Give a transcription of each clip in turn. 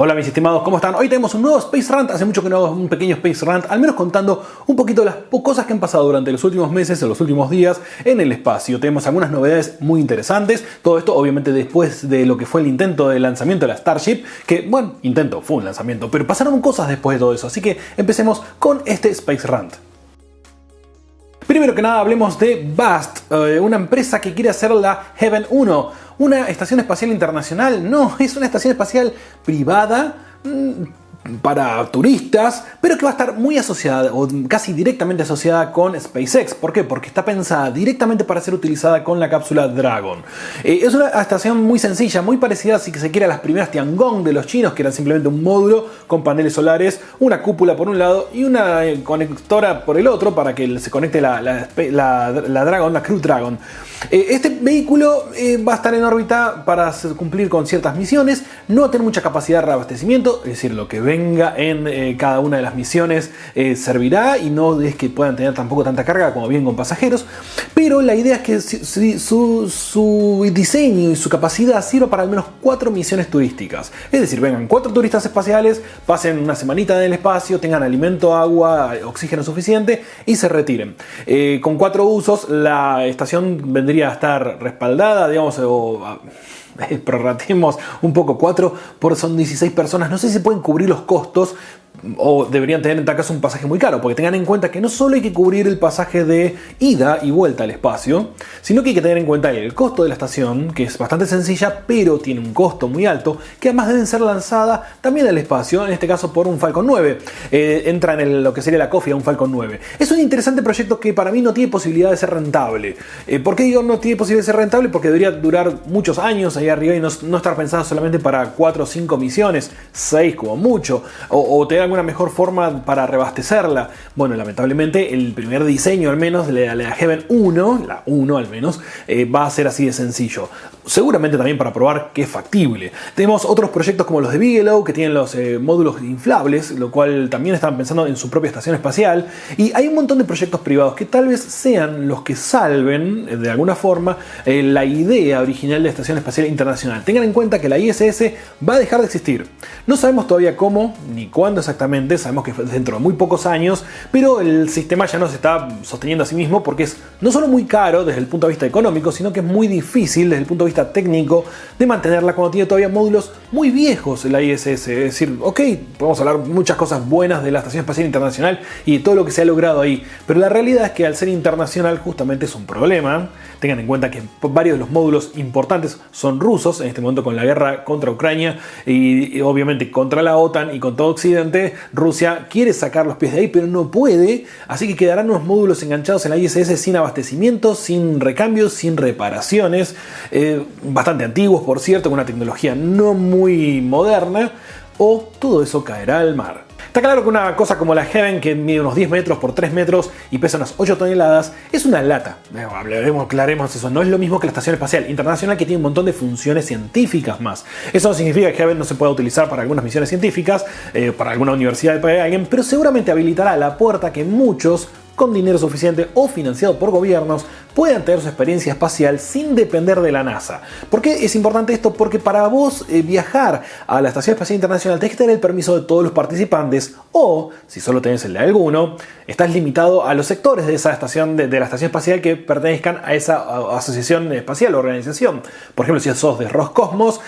Hola mis estimados, ¿cómo están? Hoy tenemos un nuevo Space Rant. Hace mucho que no hago un pequeño Space Rant, al menos contando un poquito las cosas que han pasado durante los últimos meses, en los últimos días en el espacio. Tenemos algunas novedades muy interesantes. Todo esto obviamente después de lo que fue el intento de lanzamiento de la Starship, que bueno, fue un lanzamiento, pero pasaron cosas después de todo eso. Así que empecemos con este Space Rant. Primero que nada hablemos de BAST, una empresa que quiere hacer la Heaven 1. ¿Una estación espacial internacional? No, es una estación espacial privada para turistas, pero que va a estar muy asociada o casi directamente asociada con SpaceX. ¿Por qué? Porque está pensada directamente para ser utilizada con la cápsula Dragon. Es una estación muy sencilla, muy parecida, si se quiere, a las primeras Tiangong de los chinos, que eran simplemente un módulo con paneles solares, una cúpula por un lado y una conectora por el otro para que se conecte la Dragon, la Crew Dragon. Este vehículo va a estar en órbita para cumplir con ciertas misiones, no va a tener mucha capacidad de reabastecimiento, es decir, lo que venga en cada una de las misiones servirá, y no es que puedan tener tampoco tanta carga como bien con pasajeros, pero la idea es que su diseño y su capacidad sirva para al menos 4 misiones turísticas. Es decir, vengan 4 turistas espaciales, pasen una semanita en el espacio, tengan alimento, agua, oxígeno suficiente y se retiren. Con 4 usos la estación vendría a estar respaldada, digamos, o prorratemos un poco, 4 son 16 personas. No sé si pueden cubrir los costos o deberían tener en tal caso un pasaje muy caro, porque tengan en cuenta que no solo hay que cubrir el pasaje de ida y vuelta al espacio, sino que hay que tener en cuenta el costo de la estación, que es bastante sencilla, pero tiene un costo muy alto, que además deben ser lanzada también al espacio, en este caso por un Falcon 9. Entra en lo que sería la cofia de un Falcon 9. Es un interesante proyecto que para mí no tiene posibilidad de ser rentable. ¿Por qué digo no tiene posibilidad de ser rentable? Porque debería durar muchos años ahí arriba y no estar pensada solamente para 4 o 5 misiones, 6 como mucho, o tener alguna mejor forma para reabastecerla. Bueno, lamentablemente el primer diseño al menos de la Heaven 1, la 1 al menos, va a ser así de sencillo. Seguramente también para probar que es factible. Tenemos otros proyectos como los de Bigelow, que tienen los módulos inflables, lo cual también están pensando en su propia estación espacial, y hay un montón de proyectos privados que tal vez sean los que salven de alguna forma la idea original de la Estación Espacial Internacional. Tengan en cuenta que la ISS va a dejar de existir. No sabemos todavía cómo ni cuándo exactamente, sabemos que dentro de muy pocos años, pero el sistema ya no se está sosteniendo a sí mismo porque es no solo muy caro desde el punto de vista económico, sino que es muy difícil desde el punto de vista técnico de mantenerla cuando tiene todavía módulos muy viejos la ISS. Es decir, ok, podemos hablar muchas cosas buenas de la Estación Espacial Internacional y de todo lo que se ha logrado ahí, pero la realidad es que al ser internacional justamente es un problema. Tengan en cuenta que varios de los módulos importantes son rusos en este momento, con la guerra contra Ucrania y obviamente contra la OTAN y con todo Occidente. Rusia quiere sacar los pies de ahí, pero no puede, así que quedarán unos módulos enganchados en la ISS sin abastecimiento, sin recambios, sin reparaciones, bastante antiguos por cierto, con una tecnología no muy moderna, o todo eso caerá al mar. Está claro que una cosa como la Heaven, que mide unos 10 metros por 3 metros y pesa unas 8 toneladas, es una lata. Aclaremos eso. No es lo mismo que la Estación Espacial Internacional, que tiene un montón de funciones científicas más. Eso no significa que Heaven no se pueda utilizar para algunas misiones científicas, para alguna universidad de alguien, pero seguramente habilitará la puerta que muchos, con dinero suficiente o financiado por gobiernos, puedan tener su experiencia espacial sin depender de la NASA. ¿Por qué es importante esto? Porque para vos viajar a la Estación Espacial Internacional tenés que tener el permiso de todos los participantes, o si solo tenés el de alguno, estás limitado a los sectores de esa estación, de la Estación Espacial, que pertenezcan a esa asociación espacial o organización. Por ejemplo, si sos de Roscosmos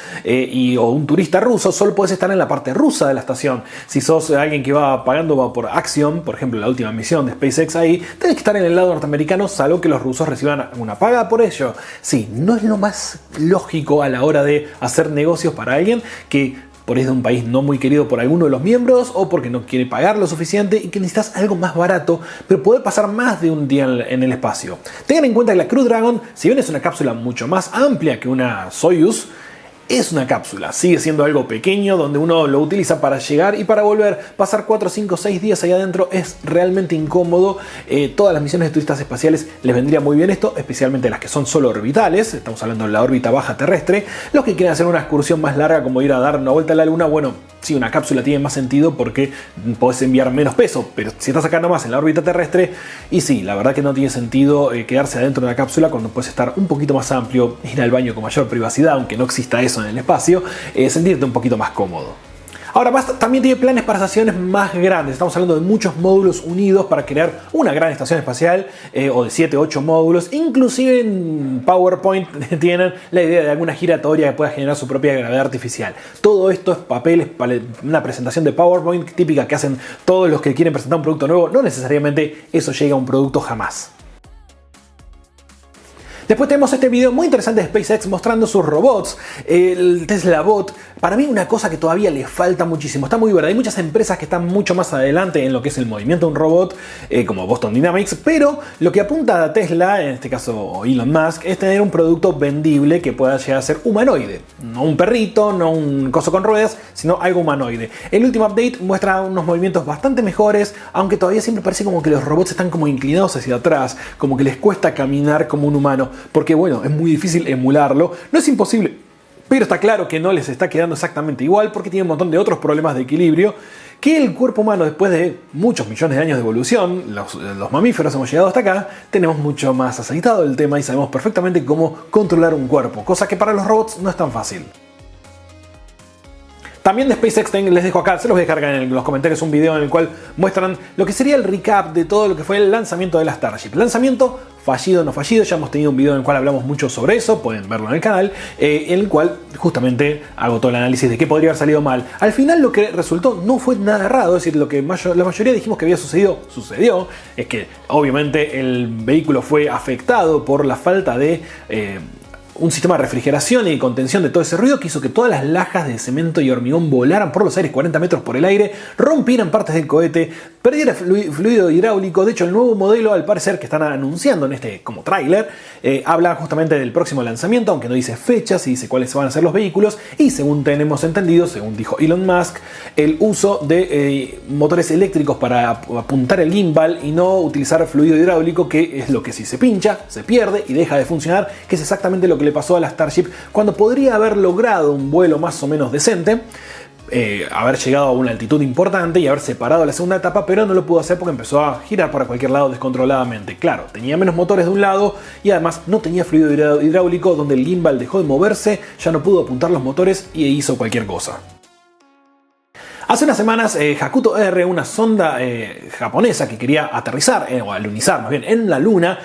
o un turista ruso, solo podés estar en la parte rusa de la estación. Si sos alguien que va pagando por Axiom, por ejemplo la última misión de SpaceX, ahí tenés que estar en el lado norteamericano, salvo que los rusos reciban una paga por ello. Sí, no es lo más lógico a la hora de hacer negocios para alguien que por ahí es de un país no muy querido por alguno de los miembros, o porque no quiere pagar lo suficiente y que necesitas algo más barato, pero poder pasar más de un día en el espacio. Tengan en cuenta que la Crew Dragon, si bien es una cápsula mucho más amplia que una Soyuz, es una cápsula, sigue siendo algo pequeño donde uno lo utiliza para llegar y para volver. Pasar 4, 5, 6 días ahí adentro es realmente incómodo. Todas las misiones de turistas espaciales les vendría muy bien esto, especialmente las que son solo orbitales. Estamos hablando de la órbita baja terrestre. Los que quieren hacer una excursión más larga, como ir a dar una vuelta a la luna, bueno, sí, una cápsula tiene más sentido porque podés enviar menos peso, pero si estás acá nomás en la órbita terrestre, y sí, la verdad que no tiene sentido quedarse adentro de una cápsula cuando puedes estar un poquito más amplio, ir al baño con mayor privacidad, aunque no exista eso en el espacio, sentirte un poquito más cómodo. Ahora, también tiene planes para estaciones más grandes. Estamos hablando de muchos módulos unidos para crear una gran estación espacial, o de 7 o 8 módulos. Inclusive en PowerPoint tienen la idea de alguna giratoria que pueda generar su propia gravedad artificial. Todo esto es papeles para una presentación de PowerPoint típica que hacen todos los que quieren presentar un producto nuevo. No necesariamente eso llega a un producto jamás. Después tenemos este video muy interesante de SpaceX mostrando sus robots, el Tesla Bot. Para mí una cosa que todavía le falta muchísimo, está muy verde. Hay muchas empresas que están mucho más adelante en lo que es el movimiento de un robot, como Boston Dynamics, pero lo que apunta a Tesla, en este caso Elon Musk, es tener un producto vendible que pueda llegar a ser humanoide. No un perrito, no un coso con ruedas, sino algo humanoide. El último update muestra unos movimientos bastante mejores, aunque todavía siempre parece como que los robots están como inclinados hacia atrás, como que les cuesta caminar como un humano, porque bueno, es muy difícil emularlo. No es imposible, pero está claro que no les está quedando exactamente igual porque tiene un montón de otros problemas de equilibrio que el cuerpo humano, después de muchos millones de años de evolución, los mamíferos hemos llegado hasta acá, tenemos mucho más aceitado el tema y sabemos perfectamente cómo controlar un cuerpo, cosa que para los robots no es tan fácil. También de SpaceX les dejo acá, se los voy a dejar en los comentarios un video en el cual muestran lo que sería el recap de todo lo que fue el lanzamiento de la Starship. Lanzamiento fallido o no fallido, ya hemos tenido un video en el cual hablamos mucho sobre eso, pueden verlo en el canal, en el cual justamente hago todo el análisis de qué podría haber salido mal. Al final lo que resultó no fue nada errado, es decir, lo que la mayoría dijimos que había sucedido, sucedió. Es que obviamente el vehículo fue afectado por la falta de un sistema de refrigeración y contención de todo ese ruido que hizo que todas las lajas de cemento y hormigón volaran por los aires 40 metros por el aire, rompieran partes del cohete, perdiera fluido hidráulico. De hecho, el nuevo modelo, al parecer, que están anunciando en este como tráiler, habla justamente del próximo lanzamiento, aunque no dice fechas y dice cuáles van a ser los vehículos. Y según tenemos entendido, según dijo Elon Musk, el uso de motores eléctricos para apuntar el gimbal y no utilizar fluido hidráulico, que es lo que si se pincha, se pierde y deja de funcionar, que es exactamente lo que le pasó a la Starship cuando podría haber logrado un vuelo más o menos decente, haber llegado a una altitud importante y haber separado la segunda etapa, pero no lo pudo hacer porque empezó a girar para cualquier lado descontroladamente. Claro, tenía menos motores de un lado y además no tenía fluido hidráulico, donde el gimbal dejó de moverse, ya no pudo apuntar los motores y hizo cualquier cosa. Hace unas semanas, Hakuto R, una sonda japonesa que quería aterrizar, o alunizar más bien, en la Luna,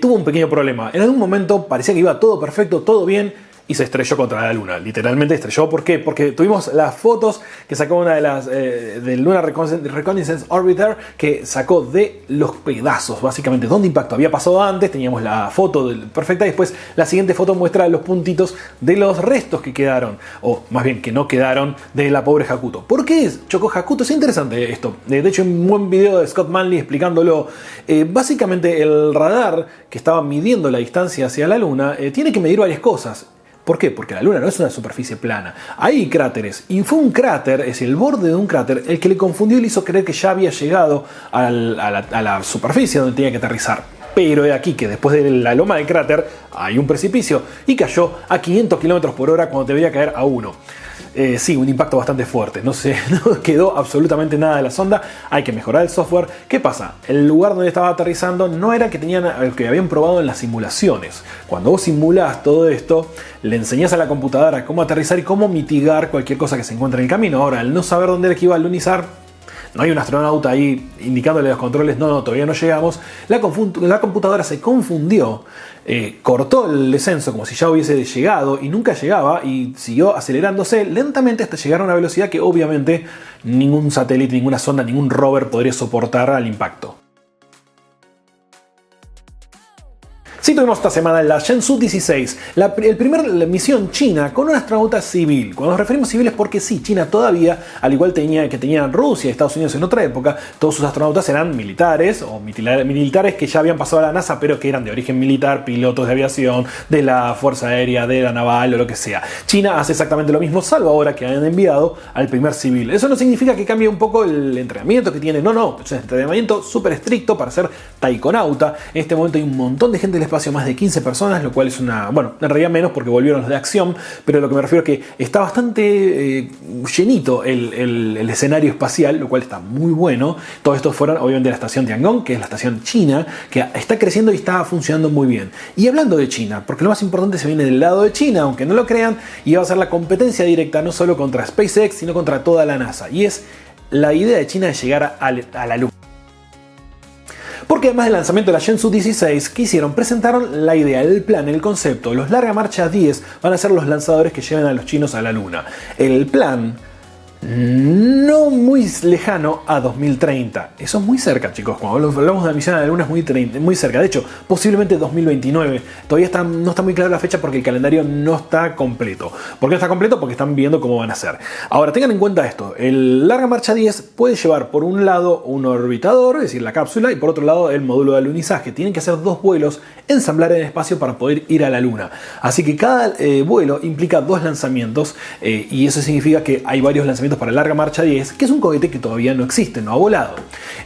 tuvo un pequeño problema. En algún momento parecía que iba todo perfecto, todo bien, y se estrelló contra la Luna. Literalmente estrelló. ¿Por qué? Porque tuvimos las fotos que sacó una de las del Lunar Reconnaissance Orbiter, que sacó de los pedazos, básicamente, dónde impactó. Había pasado antes, teníamos la foto perfecta, y después la siguiente foto muestra los puntitos de los restos que quedaron, o más bien que no quedaron, de la pobre Hakuto. ¿Por qué chocó Hakuto? Es interesante esto. De hecho, un buen video de Scott Manley explicándolo. Básicamente, el radar que estaba midiendo la distancia hacia la Luna tiene que medir varias cosas. ¿Por qué? Porque la Luna no es una superficie plana. Hay cráteres. Y fue un cráter, es el borde de un cráter, el que le confundió y le hizo creer que ya había llegado a la superficie donde tenía que aterrizar. Pero he aquí que después de la loma del cráter hay un precipicio y cayó a 500 km por hora cuando debería caer a 1. Sí, un impacto bastante fuerte. No quedó absolutamente nada de la sonda. Hay que mejorar el software. ¿Qué pasa? El lugar donde estaba aterrizando no era el que habían probado en las simulaciones. Cuando vos simulás todo esto, le enseñás a la computadora cómo aterrizar y cómo mitigar cualquier cosa que se encuentre en el camino. Ahora, al no saber dónde era que iba a alunizar, no hay un astronauta ahí indicándole los controles, no, todavía no llegamos. La computadora se confundió, cortó el descenso como si ya hubiese llegado y nunca llegaba, y siguió acelerándose lentamente hasta llegar a una velocidad que obviamente ningún satélite, ninguna sonda, ningún rover podría soportar al impacto. Sí, tuvimos esta semana la Shenzhou 16, el primer misión china con un astronauta civil. Cuando nos referimos civiles, porque sí, China todavía, al igual que tenían Rusia y Estados Unidos en otra época, todos sus astronautas eran militares o militares que ya habían pasado a la NASA, pero que eran de origen militar, pilotos de aviación, de la Fuerza Aérea, de la Naval o lo que sea. China hace exactamente lo mismo, salvo ahora que han enviado al primer civil. Eso no significa que cambie un poco el entrenamiento que tienen, no, es un entrenamiento súper estricto para ser taikonauta. En este momento hay un montón de gente del espacio espacio más de 15 personas, lo cual es una... Bueno, en realidad menos porque volvieron los de acción, pero lo que me refiero es que está bastante llenito el escenario espacial, lo cual está muy bueno. Todos estos fueron obviamente la estación Tiangong, que es la estación china, que está creciendo y está funcionando muy bien. Y hablando de China, porque lo más importante se viene del lado de China, aunque no lo crean, y va a ser la competencia directa no solo contra SpaceX, sino contra toda la NASA. Y es la idea de China de llegar a la Luna. Porque además del lanzamiento de la Shenzhou 16, ¿qué hicieron? Presentaron la idea, el plan, el concepto. Los Larga Marcha 10 van a ser los lanzadores que lleven a los chinos a la Luna. El plan no muy lejano a 2030. Eso es muy cerca, chicos. Cuando hablamos de la misión a la Luna es muy cerca. De hecho, posiblemente 2029. Todavía no está muy clara la fecha porque el calendario no está completo. ¿Por qué no está completo? Porque están viendo cómo van a ser. Ahora, tengan en cuenta esto. El Larga Marcha 10 puede llevar por un lado un orbitador, es decir, la cápsula, y por otro lado el módulo de alunizaje. Tienen que hacer 2 vuelos, ensamblar en espacio para poder ir a la Luna. Así que cada vuelo implica 2 lanzamientos y eso significa que hay varios lanzamientos para el Larga Marcha 10, que es un cohete que todavía no existe, no ha volado.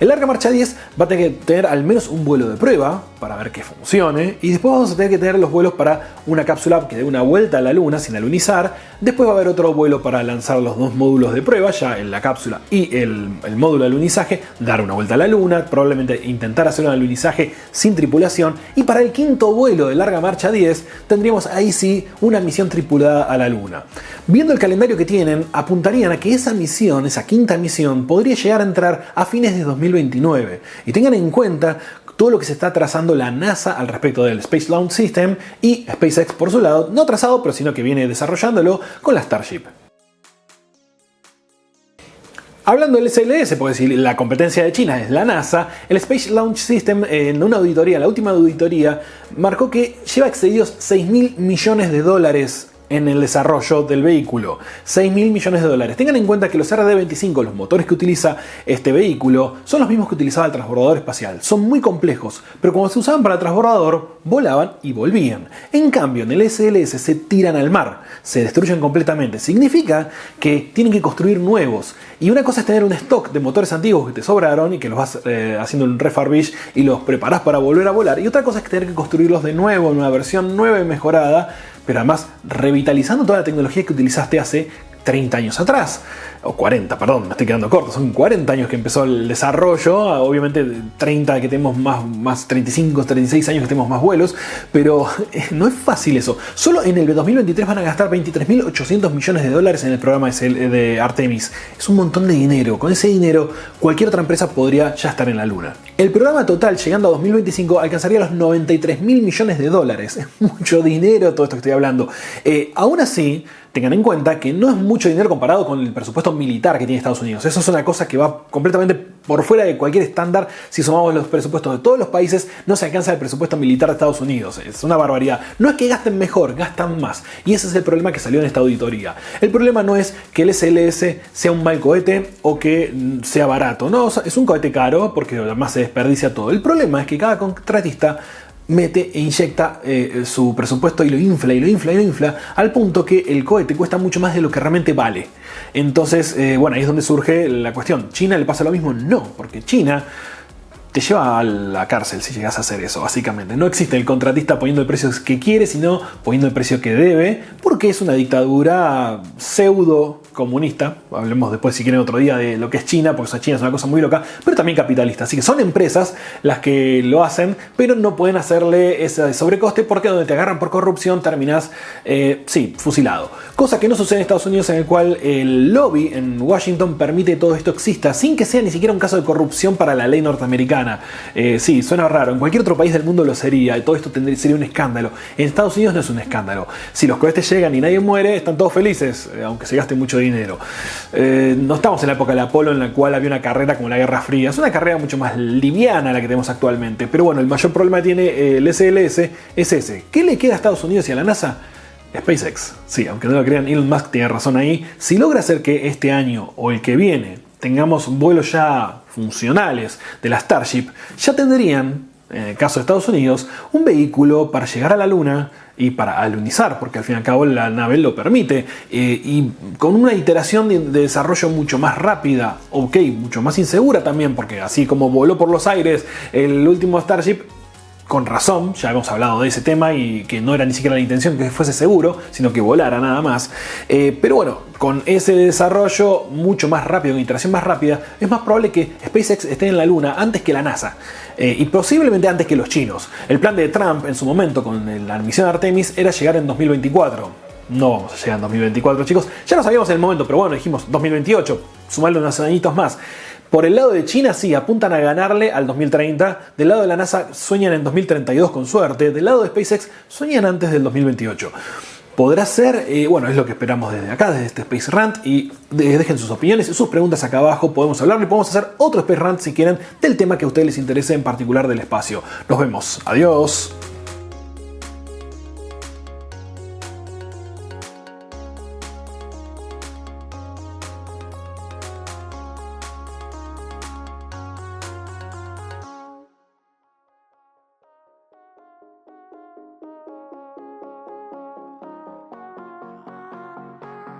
El Larga Marcha 10 va a tener que tener al menos un vuelo de prueba para ver que funcione, y después vamos a tener que tener los vuelos para una cápsula que dé una vuelta a la Luna sin alunizar. Después va a haber otro vuelo para lanzar los 2 módulos de prueba, ya en la cápsula y el módulo de alunizaje, dar una vuelta a la Luna, probablemente intentar hacer un alunizaje sin tripulación, y para el 5.º vuelo de Larga Marcha 10 tendríamos ahí sí una misión tripulada a la Luna. Viendo el calendario que tienen, apuntarían a que esa misión, esa 5ª misión, podría llegar a entrar a fines de 2029. Y tengan en cuenta todo lo que se está trazando la NASA al respecto del Space Launch System y SpaceX por su lado, no trazado, pero sino que viene desarrollándolo con la Starship. Hablando del SLS, porque si la competencia de China es la NASA, el Space Launch System en una auditoría, la última auditoría, marcó que lleva excedidos $6.000 millones en el desarrollo del vehículo. $6.000 millones. Tengan en cuenta que los RD-25, los motores que utiliza este vehículo, son los mismos que utilizaba el transbordador espacial. Son muy complejos, pero cuando se usaban para el transbordador, volaban y volvían. En cambio, en el SLS se tiran al mar, se destruyen completamente. Significa que tienen que construir nuevos. Y una cosa es tener un stock de motores antiguos que te sobraron y que los vas haciendo un refurbish y los preparás para volver a volar. Y otra cosa es tener que construirlos de nuevo en una versión nueva y mejorada, pero además revitalizando toda la tecnología que utilizaste hace 30 años atrás, o 40, perdón, me estoy quedando corto, son 40 años que empezó el desarrollo, obviamente 30 que tenemos más 35, 36 años que tenemos más vuelos, pero no es fácil eso. Solo en el 2023 van a gastar $23.800 millones en el programa de Artemis. Es un montón de dinero. Con ese dinero cualquier otra empresa podría ya estar en la Luna. El programa total llegando a 2025 alcanzaría los $93.000 millones. Es mucho dinero todo esto que estoy hablando. Aún así, tengan en cuenta que no es mucho dinero comparado con el presupuesto militar que tiene Estados Unidos. Eso es una cosa que va completamente por fuera de cualquier estándar. Si sumamos los presupuestos de todos los países, no se alcanza el presupuesto militar de Estados Unidos. Es una barbaridad. No es que gasten mejor, gastan más. Y ese es el problema que salió en esta auditoría. El problema no es que el SLS sea un mal cohete o que sea barato. No, es un cohete caro porque además se desperdicia todo. El problema es que cada contratista mete e inyecta su presupuesto y lo infla y lo infla y lo infla al punto que el cohete cuesta mucho más de lo que realmente vale. Entonces, bueno, ahí es donde surge la cuestión. ¿China le pasa lo mismo? No, porque China te lleva a la cárcel si llegas a hacer eso, básicamente. No existe el contratista poniendo el precio que quiere, sino poniendo el precio que debe, porque es una dictadura pseudo comunista. Hablemos después, si quieren, otro día de lo que es China, porque China es una cosa muy loca, pero también capitalista. Así que son empresas las que lo hacen, pero no pueden hacerle ese sobrecoste porque donde te agarran por corrupción terminas, fusilado. Cosa que no sucede en Estados Unidos, en el cual el lobby en Washington permite que todo esto exista sin que sea ni siquiera un caso de corrupción para la ley norteamericana. Sí, suena raro. En cualquier otro país del mundo lo sería. Y todo esto sería un escándalo. En Estados Unidos no es un escándalo. Si los cohetes llegan y nadie muere, están todos felices, aunque se gaste mucho dinero. No estamos en la época del Apolo en la cual había una carrera como la Guerra Fría. Es una carrera mucho más liviana la que tenemos actualmente. Pero bueno, el mayor problema que tiene el SLS es ese. ¿Qué le queda a Estados Unidos y a la NASA? SpaceX. Sí, aunque no lo crean, Elon Musk tiene razón ahí. Si logra hacer que este año o el que viene tengamos vuelos ya funcionales de la Starship, ya tendrían, en el caso de Estados Unidos, un vehículo para llegar a la Luna y para alunizar, porque al fin y al cabo la nave lo permite, y con una iteración de desarrollo mucho más rápida, mucho más insegura también, porque así como voló por los aires el último Starship, con razón, ya hemos hablado de ese tema y que no era ni siquiera la intención que fuese seguro, sino que volara nada más. Pero bueno, con ese desarrollo mucho más rápido, una iteración más rápida, es más probable que SpaceX esté en la Luna antes que la NASA. Y posiblemente antes que los chinos. El plan de Trump en su momento con la misión Artemis era llegar en 2024. No vamos a llegar en 2024, chicos. Ya lo sabíamos en el momento, pero bueno, dijimos 2028, sumarle unos añitos más. Por el lado de China sí, apuntan a ganarle al 2030. Del lado de la NASA sueñan en 2032 con suerte. Del lado de SpaceX sueñan antes del 2028. Podrá ser, bueno, es lo que esperamos desde acá, desde este Space Rant. Y dejen sus opiniones y sus preguntas acá abajo. Podemos hablar y podemos hacer otro Space Rant si quieren del tema que a ustedes les interese en particular del espacio. Nos vemos. Adiós.